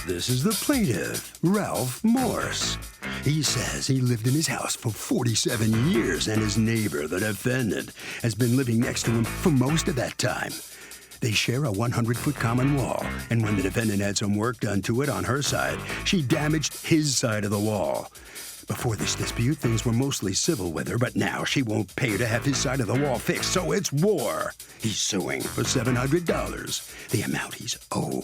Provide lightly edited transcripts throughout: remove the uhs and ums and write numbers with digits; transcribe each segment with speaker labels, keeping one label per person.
Speaker 1: This is the plaintiff, Ralph Morse. He says he lived in his house for 47 years, and his neighbor, the defendant, has been living next to him for most of that time. They share a 100-foot common wall, and when the defendant had some work done to it on her side, she damaged his side of the wall. Before this dispute, things were mostly civil with her, but now she won't pay to have his side of the wall fixed, so it's war. He's suing for $700, the amount he's owed.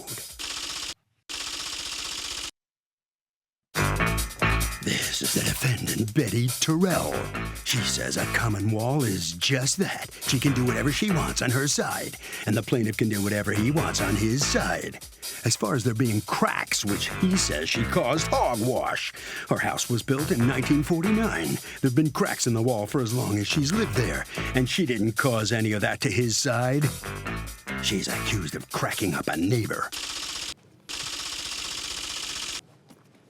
Speaker 1: This is the defendant, Betty Terrell. She says a common wall is just that. She can do whatever she wants on her side, and the plaintiff can do whatever he wants on his side. As far as there being cracks, which he says she caused, hogwash. Her house was built in 1949. There've been cracks in the wall for as long as she's lived there, and she didn't cause any of that to his side. She's accused of cracking up a neighbor.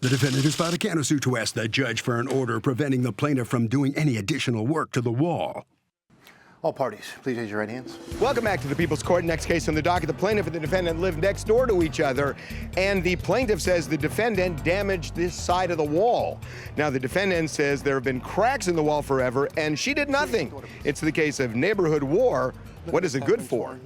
Speaker 1: The defendant has filed a countersuit to ask the judge for an order preventing the plaintiff from doing any additional work to the wall.
Speaker 2: All parties, please raise your right hands.
Speaker 3: Welcome back to the People's Court. Next case on the docket, the plaintiff and the defendant live next door to each other, and the plaintiff says the defendant damaged this side of the wall. Now, the defendant says there have been cracks in the wall forever, and she did nothing. It's the case of neighborhood war. What is it good for?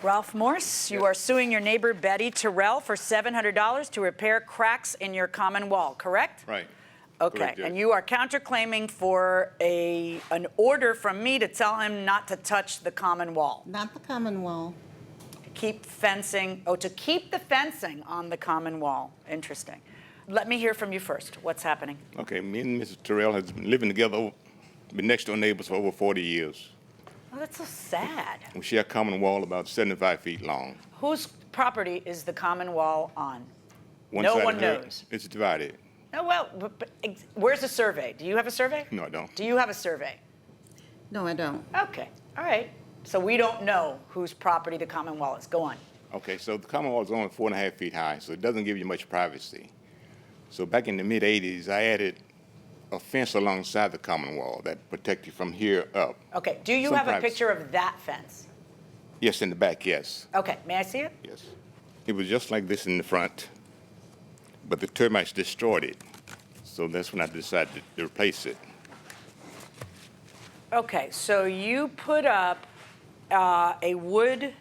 Speaker 4: Ralph Morse, you are suing your neighbor Betty Terrell for $700 to repair cracks in your common wall, correct?
Speaker 5: Right.
Speaker 4: Okay,
Speaker 5: Correct,
Speaker 4: and you are counterclaiming for an order from me to tell him not to touch the common wall.
Speaker 6: Not the common wall.
Speaker 4: Keep fencing, to keep the fencing on the common wall. Interesting. Let me hear from you first. What's happening?
Speaker 5: Okay, me and Mrs. Terrell has been living together, been next door neighbors for over 40 years.
Speaker 4: Oh, that's so sad.
Speaker 5: We share a common wall about 75 feet long.
Speaker 4: Whose property is the common wall on?
Speaker 5: No
Speaker 4: one knows.
Speaker 5: It's divided.
Speaker 4: Oh, well, but where's the survey? Do you have a survey?
Speaker 5: No, I don't.
Speaker 4: Do you have a survey?
Speaker 6: No, I don't.
Speaker 4: Okay, all right. So we don't know whose property the common wall is. Go on.
Speaker 5: Okay, so the common wall is only 4.5 feet high, so it doesn't give you much privacy. So back in the mid-'80s, I added a fence alongside the common wall that protects you from here up.
Speaker 4: Okay, do you have a picture of that fence?
Speaker 5: Yes, in the back, yes.
Speaker 4: Okay, may I see it?
Speaker 5: Yes. It was just like this in the front, but the termites destroyed it. So that's when I decided to replace it.
Speaker 4: Okay, so you put up a wood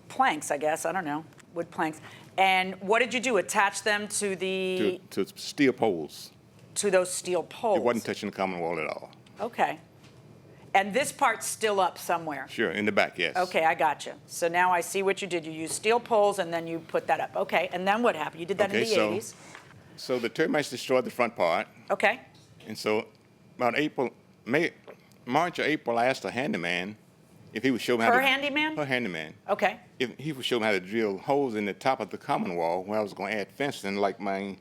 Speaker 4: planks, I guess, I don't know, wood planks. And what did you do? Attach them to the...
Speaker 5: To steel poles.
Speaker 4: To those steel poles?
Speaker 5: It wasn't touching the common wall at all.
Speaker 4: Okay. And this part's still up somewhere?
Speaker 5: Sure, in the back, yes.
Speaker 4: Okay, I got you. So now I see what you did. You used steel poles and then you put that up. Okay, and then what happened? You did that in the 80s.
Speaker 5: So the termites destroyed the front part.
Speaker 4: Okay.
Speaker 5: And so about March or April, I asked a handyman if he would show me how to...
Speaker 4: Her handyman?
Speaker 5: Her handyman.
Speaker 4: Okay.
Speaker 5: If he would show me how to drill holes in the top of the common wall where I was going to add fencing like my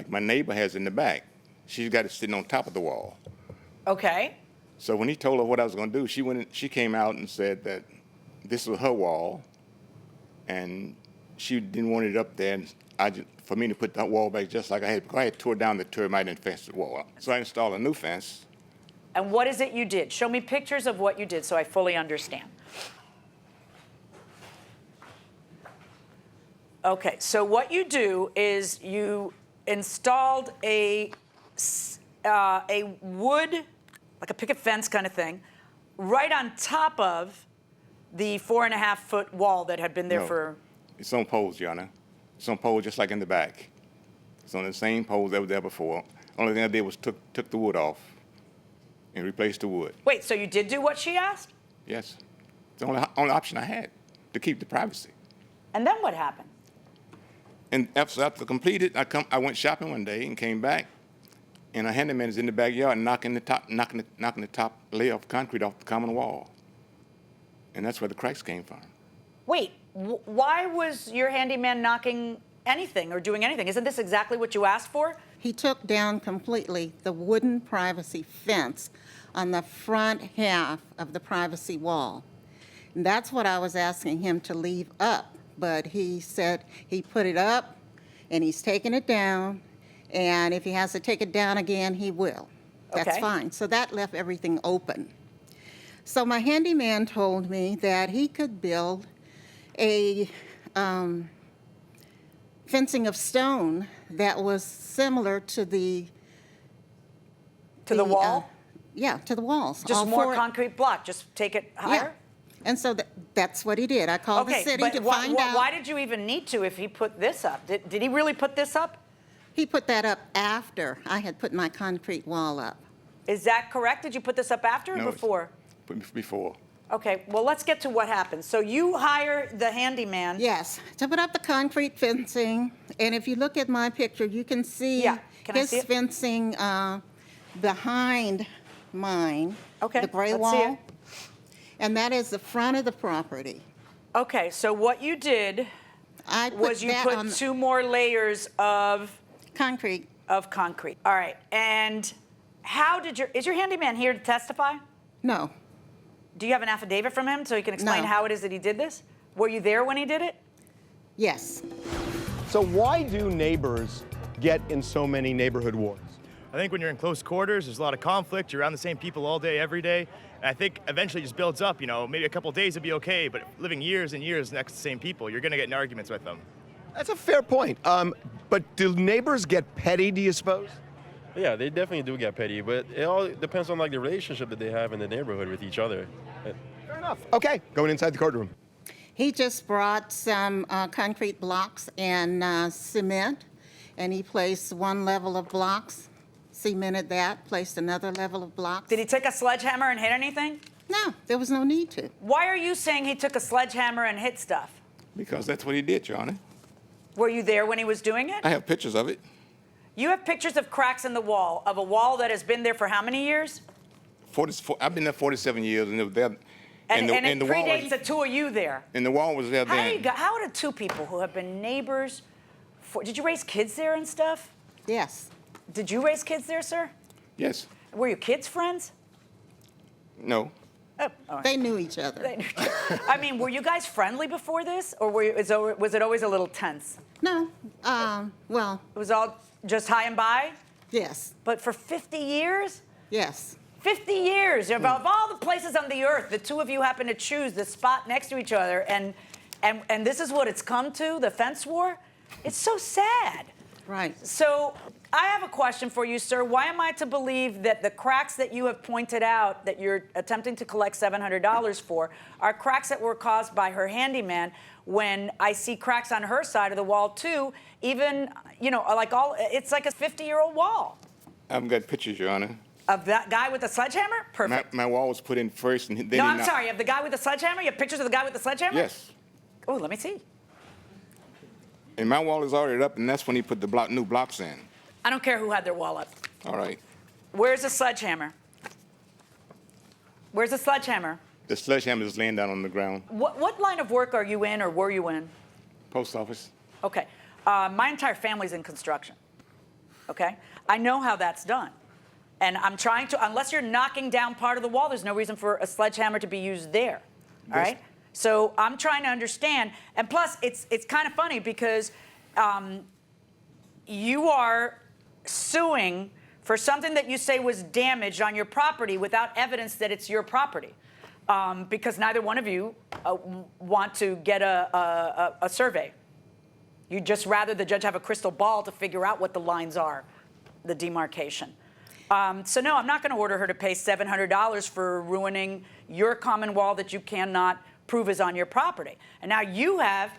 Speaker 5: neighbor has in the back. She's got it sitting on top of the wall.
Speaker 4: Okay.
Speaker 5: So when he told her what I was going to do, she came out and said that this was her wall, and she didn't want it up there, and for me to put that wall back just like I had, because I had tore down the termite and fenced the wall up. So I installed a new fence.
Speaker 4: And what is it you did? Show me pictures of what you did so I fully understand. Okay, so what you do is you installed a wood, like a picket fence kind of thing, right on top of the 4.5-foot wall that had been there for...
Speaker 5: It's on poles, Your Honor. It's on poles just like in the back. It's on the same poles that were there before. Only thing I did was took the wood off and replaced the wood.
Speaker 4: Wait, so you did do what she asked?
Speaker 5: Yes. It's the only option I had to keep the privacy.
Speaker 4: And then what happened?
Speaker 5: And after completed, I went shopping one day and came back, and a handyman is in the backyard knocking the top layer of concrete off the common wall. And that's where the cracks came from.
Speaker 4: Wait, why was your handyman knocking anything or doing anything? Isn't this exactly what you asked for?
Speaker 6: He took down completely the wooden privacy fence on the front half of the privacy wall. And that's what I was asking him to leave up. But he said he put it up and he's taking it down, and if he has to take it down again, he will. That's
Speaker 4: Okay.
Speaker 6: fine. So that left everything open. So my handyman told me that he could build a fencing of stone that was similar to the...
Speaker 4: To the wall?
Speaker 6: Yeah, to the walls.
Speaker 4: Just
Speaker 6: all
Speaker 4: more
Speaker 6: four.
Speaker 4: concrete block, just take it higher?
Speaker 6: Yeah. And so that's what he did. I called the city to find out.
Speaker 4: Why did you even need to if he put this up? Did he really put this up?
Speaker 6: He put that up after I had put my concrete wall up.
Speaker 4: Is that correct? Did you put this up after or
Speaker 5: No,
Speaker 4: before?
Speaker 5: Before.
Speaker 4: Okay, well, let's get to what happened. So you hire the handyman.
Speaker 6: Yes, to put up the concrete fencing. And if you look at my picture, you can see
Speaker 4: Yeah. Can I
Speaker 6: his
Speaker 4: see it?
Speaker 6: fencing behind mine,
Speaker 4: Okay,
Speaker 6: the gray
Speaker 4: let's see it.
Speaker 6: wall. And that is the front of the property.
Speaker 4: Okay, so what you did
Speaker 6: I put
Speaker 4: was you
Speaker 6: that
Speaker 4: put
Speaker 6: on
Speaker 4: 2 more layers of
Speaker 6: concrete.
Speaker 4: concrete. All right, and how did is your handyman here to testify?
Speaker 6: No,
Speaker 4: Do you have an affidavit from him so he can explain
Speaker 6: No.
Speaker 4: how it is that he did this? Were you there when he did it?
Speaker 6: yes.
Speaker 3: So why do neighbors get in so many neighborhood wars?
Speaker 7: I think when you're in close quarters, there's a lot of conflict. You're around the same people all day, every day. And I think eventually it just builds up. You know, maybe a couple days would be okay, but living years and years next to the same people, you're going to get in arguments with them.
Speaker 3: That's a fair point. But do neighbors get petty, do you suppose?
Speaker 8: Yeah, they definitely do get petty, but it all depends on like the relationship that they have in the neighborhood with each other.
Speaker 3: Fair enough. Okay, going inside the courtroom.
Speaker 6: He just brought some concrete blocks and cement, and he placed one level of blocks, cemented that, placed another level of blocks.
Speaker 4: Did he take a sledgehammer and hit anything?
Speaker 6: No, there was no need to.
Speaker 4: Why are you saying he took a sledgehammer and hit stuff?
Speaker 5: Because that's what he did, Your Honor.
Speaker 4: Were you there when he was doing it?
Speaker 5: I have pictures of it.
Speaker 4: You have pictures of cracks in the wall, of a wall that has been there for how many years?
Speaker 5: I've been there 47 years, and it was there.
Speaker 4: And it
Speaker 5: the wall
Speaker 4: predates
Speaker 5: was,
Speaker 4: the 2 of you there.
Speaker 5: and the wall was there then.
Speaker 4: How do 2 people who have been neighbors did you raise kids there and stuff?
Speaker 6: Yes.
Speaker 4: Did you raise kids there, sir?
Speaker 5: Yes.
Speaker 4: Were your kids friends?
Speaker 5: No.
Speaker 4: Oh, all right.
Speaker 6: They knew each other.
Speaker 4: I mean, were you guys friendly before this, or was it always a little tense?
Speaker 6: No, well,
Speaker 4: It was all just high and by?
Speaker 6: yes,
Speaker 4: But for 50 years?
Speaker 6: yes.
Speaker 4: 50 years of all the places on the earth, the 2 of you happen to choose the spot next to each other, and this is what it's come to, the fence war? It's so sad.
Speaker 6: Right.
Speaker 4: So I have a question for you, sir. Why am I to believe that the cracks that you have pointed out that you're attempting to collect $700 for are cracks that were caused by her handyman, when I see cracks on her side of the wall too, even, you know, it's like a 50-year-old wall?
Speaker 5: I've got pictures, Your Honor.
Speaker 4: Of that guy with the sledgehammer? Perfect.
Speaker 5: My wall was put in first, and then
Speaker 4: No, I'm sorry. You have the guy with the sledgehammer? You have pictures of the guy with the sledgehammer?
Speaker 5: Yes.
Speaker 4: Oh, let me see.
Speaker 5: And my wall is already up, and that's when he put the new blocks in.
Speaker 4: I don't care who had their wall up.
Speaker 5: All right.
Speaker 4: Where's the sledgehammer? Where's the sledgehammer?
Speaker 5: The sledgehammer is laying down on the ground.
Speaker 4: What line of work are you in, or were you in?
Speaker 5: Post office.
Speaker 4: Okay. My entire family's in construction. Okay? I know how that's done. And I'm trying to, unless you're knocking down part of the wall, there's no reason for a sledgehammer to be used there. All right? So I'm trying to understand. And plus, it's kind of funny because you are suing for something that you say was damaged on your property without evidence that it's your property. Because neither one of you want to get a survey. You'd just rather the judge have a crystal ball to figure out what the lines are, the demarcation. So no, I'm not going to order her to pay $700 for ruining your common wall that you cannot prove is on your property. And now you have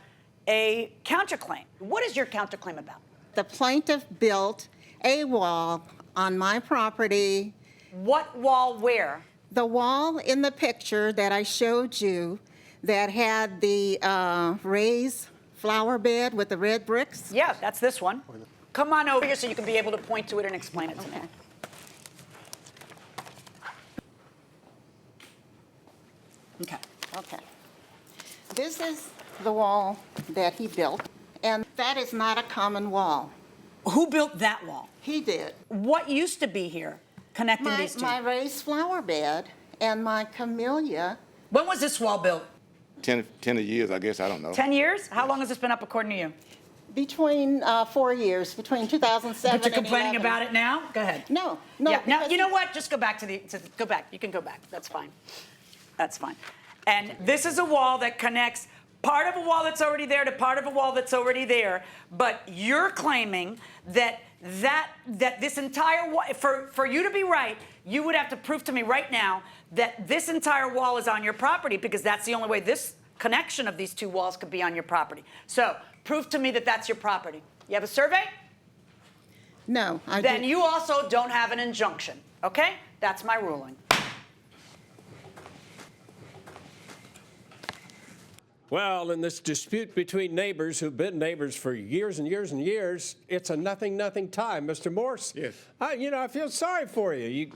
Speaker 4: a counterclaim. What is your counterclaim about?
Speaker 6: The plaintiff built a wall on my property.
Speaker 4: What wall where?
Speaker 6: The wall in the picture that I showed you that had the raised flower bed with the red bricks.
Speaker 4: Yeah, that's this one. Come on over here so you can be able to point to it and explain it to me. Okay.
Speaker 6: Okay. This is the wall that he built, and that is not a common wall.
Speaker 4: Who built that wall?
Speaker 6: He did.
Speaker 4: What used to be here connecting
Speaker 6: My,
Speaker 4: these two?
Speaker 6: my raised flower bed and my camellia.
Speaker 4: When was this wall built?
Speaker 5: 10 years, I guess. I don't know.
Speaker 4: 10 years? How long has this been up according to you?
Speaker 6: Between 4 years, between 2007
Speaker 4: But you're
Speaker 6: and
Speaker 4: complaining
Speaker 6: 11.
Speaker 4: about it now? Go ahead.
Speaker 6: No.
Speaker 4: Yeah. Now,
Speaker 6: because
Speaker 4: you know what? Just go back go back. You can go back. That's fine. That's fine. And this is a wall that connects. part of a wall that's already there to part of a wall that's already there, but you're claiming that this entire wall, for you to be right, you would have to prove to me right now that this entire wall is on your property, because that's the only way this connection of these two walls could be on your property. So prove to me that that's your property. You have a survey?
Speaker 6: No, I
Speaker 4: Then
Speaker 6: didn't.
Speaker 4: you also don't have an injunction, okay? That's my ruling.
Speaker 9: Well, in this dispute between neighbors who've been neighbors for years and years and years, it's a nothing tie. Mr. Morse?
Speaker 5: Yes.
Speaker 9: I feel sorry for you.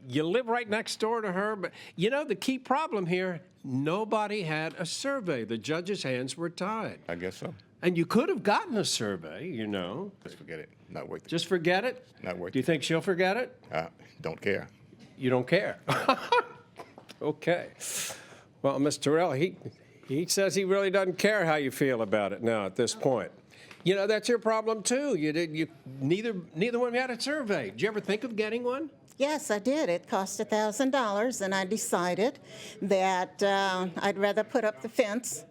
Speaker 9: You live right next door to her, but the key problem here, nobody had a survey. The judge's hands were tied.
Speaker 5: I guess so.
Speaker 9: And you could have gotten a survey,
Speaker 5: Just forget it. Not worth it.
Speaker 9: Just forget it?
Speaker 5: Not worth
Speaker 9: Do you think she'll forget it?
Speaker 5: Don't care.
Speaker 9: You don't care. Okay. Well, Mr. Terrell, he says he really doesn't care how you feel about it now at this point. That's your problem too. Neither one of you had a survey. Did you ever think of getting one?
Speaker 6: Yes, I did. It cost $1,000, and I decided that I'd rather put up the fence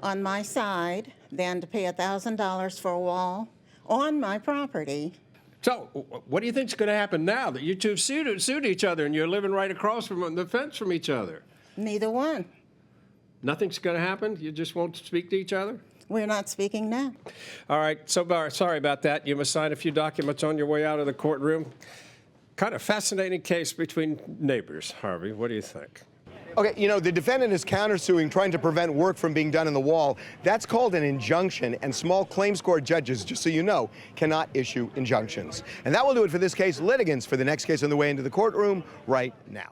Speaker 6: on my side than to pay $1,000 for a wall on my property.
Speaker 9: So, what do you think's going to happen now that you two sued each other and you're living right across from the fence from each other?
Speaker 6: Neither one.
Speaker 9: Nothing's going to happen? You just won't speak to each other?
Speaker 6: We're not speaking now.
Speaker 9: All right, so sorry about that. You must sign a few documents on your way out of the courtroom. Kind of fascinating case between neighbors, Harvey. What do you think?
Speaker 3: Okay, the defendant is countersuing, trying to prevent work from being done in the wall. That's called an injunction, and small claims court judges, just so you know, cannot issue injunctions. And that will do it for this case. Litigants for the next case on the way into the courtroom right now.